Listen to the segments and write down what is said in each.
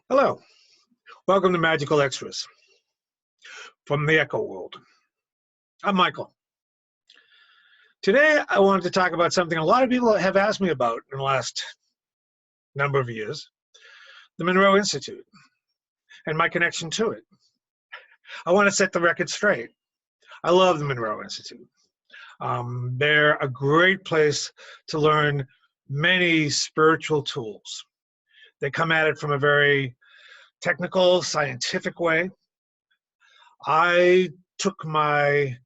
Hello, welcome to Magical Extras from the Echo World. I'm Michael. Today I wanted to talk about something a lot of people have asked me about in the last number of years, the Monroe Institute and my connection to it. I want to set the record straight. I love the Monroe Institute. They're a great place to learn many spiritual tools. They come at it from a very technical, scientific way. I took my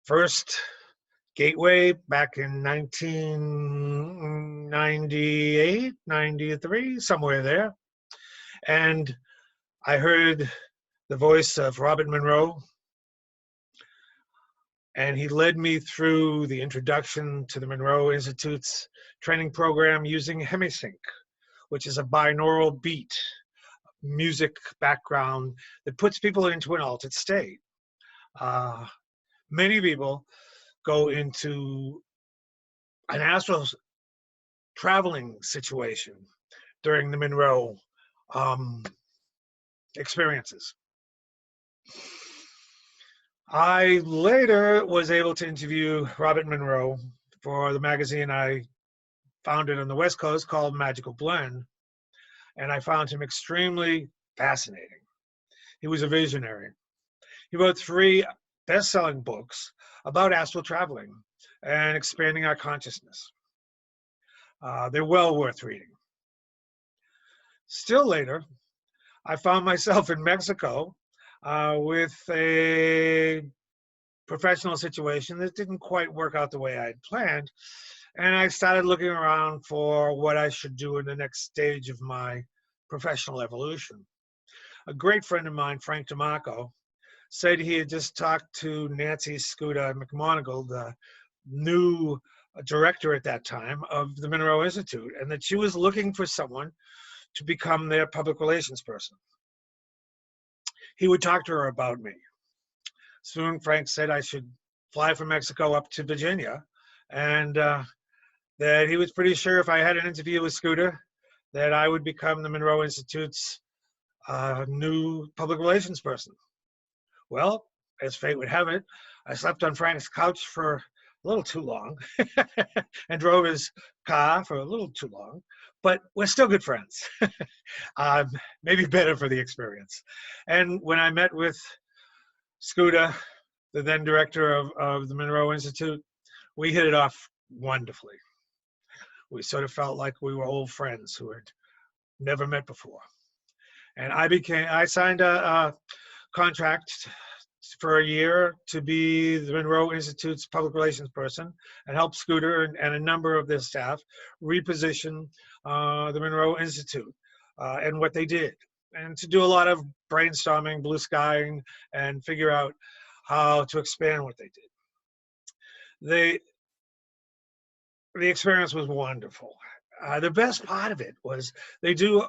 first gateway back in 1998, 93, somewhere there. And I heard the voice of Robert Monroe, and he led me through the introduction to the Monroe Institute's training program using hemisync, which is a binaural beat music background that puts people into an altered state. Many people go into an astral traveling situation during the Monroe experiences. I later was able to interview Robert Monroe for the magazine I founded on the West Coast called Magical Blend, and I found him extremely fascinating. He was a visionary. He wrote 3 best-selling books about astral traveling and expanding our consciousness. They're well worth reading. Still later, I found myself in Mexico with a professional situation that didn't quite work out the way I had planned, and I started looking around for what I should do in the next stage of my professional evolution. A great friend of mine, Frank DeMarco, said he had just talked to Nancy Scooter McMonigal, the new director at that time of the Monroe Institute, and that she was looking for someone to become their public relations person. He would talk to her about me. Soon Frank said I should fly from Mexico up to Virginia, and that he was pretty sure if I had an interview with Scooter that I would become the Monroe Institute's new public relations person. Well, as fate would have it, I slept on Frank's couch for a little too long and drove his car for a little too long, but we're still good friends. Maybe better for the experience. And when I met with Scooter, the then director of the Monroe Institute, we hit it off wonderfully. We sort of felt like we were old friends who had never met before. And I signed a contract for a year to be the Monroe Institute's public relations person and help Scooter and a number of their staff reposition the Monroe Institute and what they did, and to do a lot of brainstorming, blue skying, and figure out how to expand what they did. The experience was wonderful. The best part of it was they do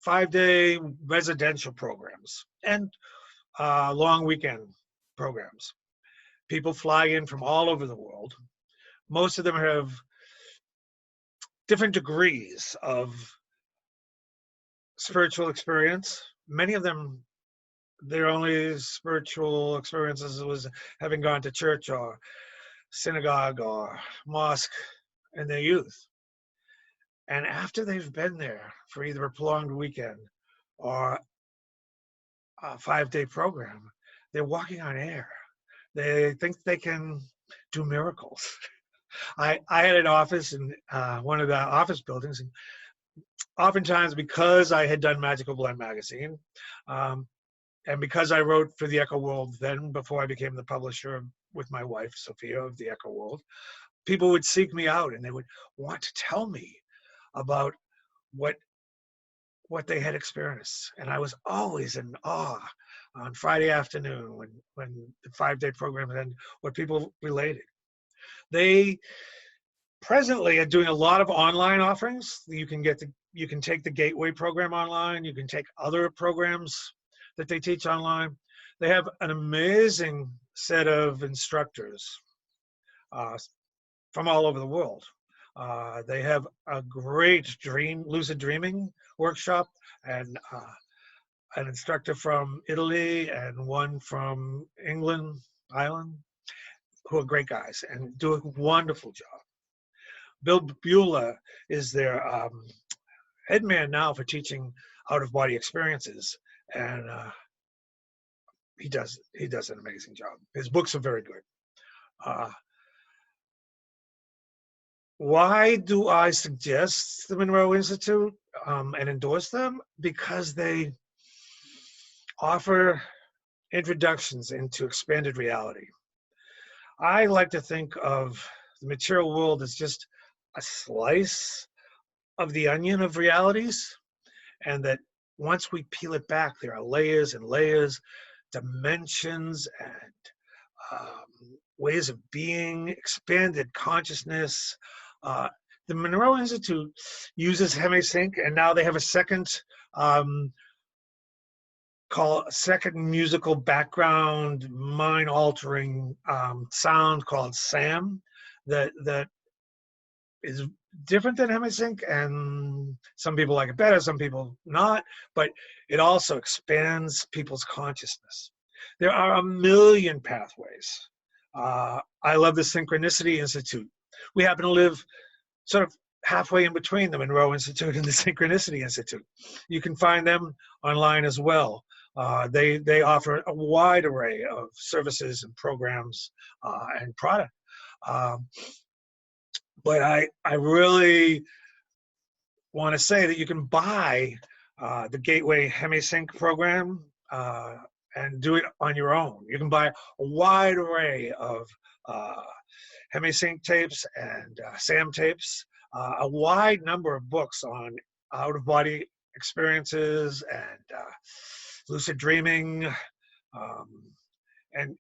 5-day residential programs and long weekend programs. People fly in from all over the world. Most of them have different degrees of spiritual experience. Many of them, their only spiritual experiences was having gone to church or synagogue or mosque in their youth. And after they've been there for either a prolonged weekend or a 5-day program, they're walking on air. They think they can do miracles. I had an office in one of the office buildings, and oftentimes because I had done Magical Blend magazine, and because I wrote for the Echo World then, before I became the publisher with my wife, Sophia, of the Echo World, people would seek me out and they would want to tell me about what they had experienced. And I was always in awe on Friday afternoon when the 5-day program ended, what people related. They presently are doing a lot of online offerings. You can take the Gateway program online. You can take other programs that they teach online. They have an amazing set of instructors from all over the world. They have a great lucid dreaming workshop, and an instructor from Italy and one from England, Ireland, who are great guys and do a wonderful job. Bill Beulah is their head man now for teaching out-of-body experiences, and he does an amazing job. His books are very good. Why do I suggest the Monroe Institute and endorse them? Because they offer introductions into expanded reality. I like to think of the material world as just a slice of the onion of realities, and that once we peel it back, there are layers and layers, dimensions, and ways of being, expanded consciousness. The Monroe Institute uses HemiSync, and now they have a second second musical background, mind-altering sound called SAM that is different than HemiSync, and some people like it better, some people not, but it also expands people's consciousness. There are a million pathways. I love the Synchronicity Institute. We happen to live sort of halfway in between the Monroe Institute and the Synchronicity Institute. You can find them online as well. They offer a wide array of services and programs and product. But I really want to say that you can buy the Gateway HemiSync program and do it on your own. You can buy a wide array of HemiSync tapes and SAM tapes, a wide number of books on out-of-body experiences and lucid dreaming, and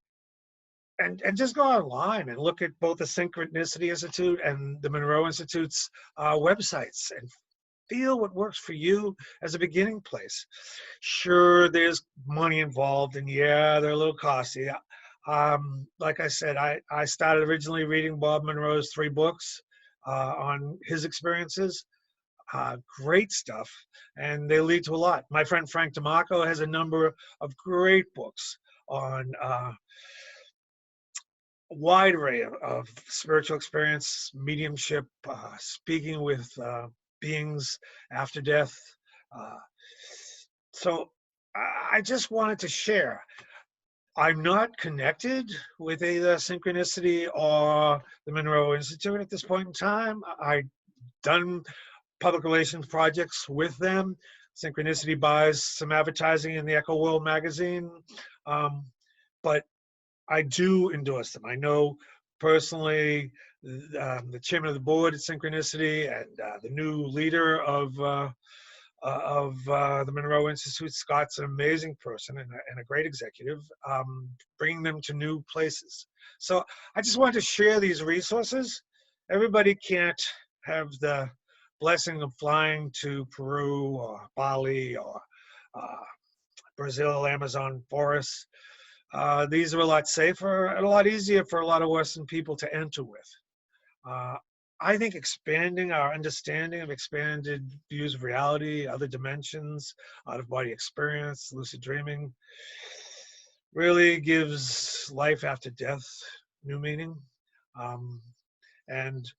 just go online and look at both the Synchronicity Institute and the Monroe Institute's websites and feel what works for you as a beginning place. Sure, there's money involved, and yeah, they're a little costly. Like I said, I started originally reading Bob Monroe's 3 books on his experiences. Great stuff, and they lead to a lot. My friend Frank DeMarco has a number of great books on a wide array of spiritual experience, mediumship, speaking with beings after death. So I just wanted to share. I'm not connected with either Synchronicity or the Monroe Institute at this point in time. I've done public relations projects with them. Synchronicity buys some advertising in the Echo World magazine, but I do endorse them. I know personally the chairman of the board at Synchronicity and the new leader of the Monroe Institute. Scott's an amazing person and a great executive, bringing them to new places. So I just wanted to share these resources. Everybody can't have the blessing of flying to Peru or Bali or Brazil, Amazon forests. These are a lot safer and a lot easier for a lot of Western people to enter with. I think expanding our understanding of expanded views of reality, other dimensions, out-of-body experience, lucid dreaming, really gives life after death new meaning, and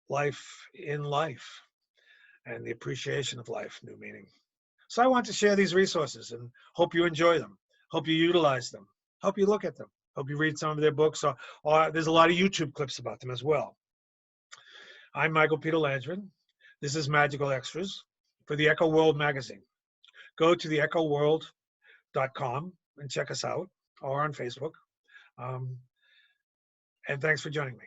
life in life, and the appreciation of life new meaning. So I want to share these resources and hope you enjoy them. Hope you utilize them. Hope you look at them. Hope you read some of their books, or there's a lot of YouTube clips about them as well. I'm Michael Peter Landgren. This is Magical Extras for the Echo World magazine. Go to theechoworld.com and check us out, or on Facebook. And thanks for joining me.